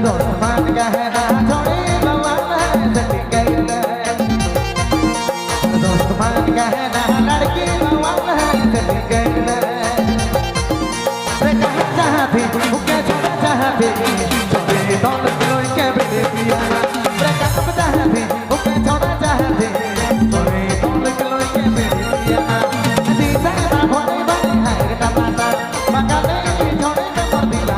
दोस्त मान कहना छोड़े बवाल सटी गई दोस्त मान कहना लड़की बवाल सटी गई चाहती मुझे छोड़ा चाहती छोड़े दौलत लोई के बेटे पिया चाहती मुझे छोड़ा चाहती छोड़े दौलत लोई के बेटे पिया दीदा ना भोले बने हायर टमाटर मगाले छोड़े के पर दिला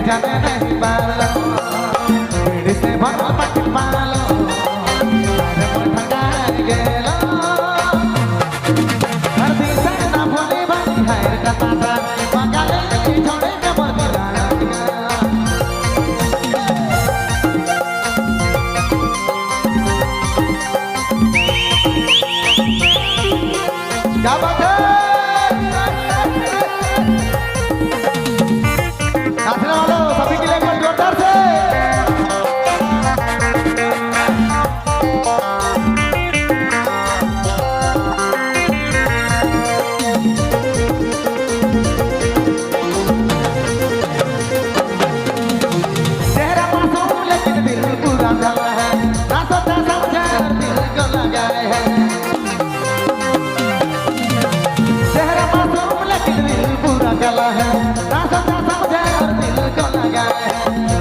जाने नहीं पालो पीड़ी से भरा पट पालो अरे ठंडा गेलो हर दिशा ना भोले भाई हायर टमाटर मगाले छोड़े के पर दिला क्या बात है नाचने वालों सभी के लिए एक बार जोरदार से चेहरा मासूम लेकिन दिल पूरा जला है ना सोचा समझा दिल को लगा है चेहरा मासूम लेकिन दिल पूरा जला है ना सोचा समझा दिल को लगा है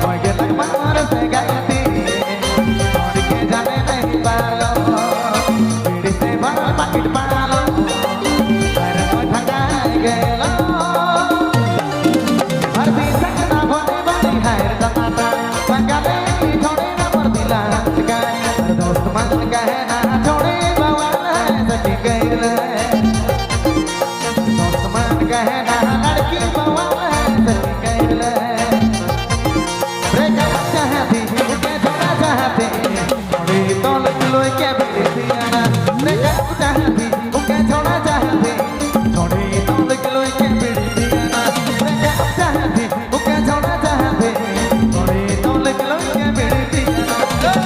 मुझे लगमार से गई छोड़ के जाने नहीं पालो पीड़ी से भरा पकड़ पालो अरे ठंडा गेलो हर दिशा ना भोले बनी हायर टमाटर मगाले छोड़े ना पर दिला दोस्त मान कहना छोड़े बवाल सटी गई दोस्त मान कहना लड़की बवाल सटी गई चाहती मुझे छोड़ा चाहती छोड़ी दौलत लोई के बेटे पिया चाहती मुझे छोड़ा चाहती छोड़ी दौलत लोई के बेटे पिया चाहती मुझे छोड़ा चाहती छोड़ी दौलत लोई के बेटे पिया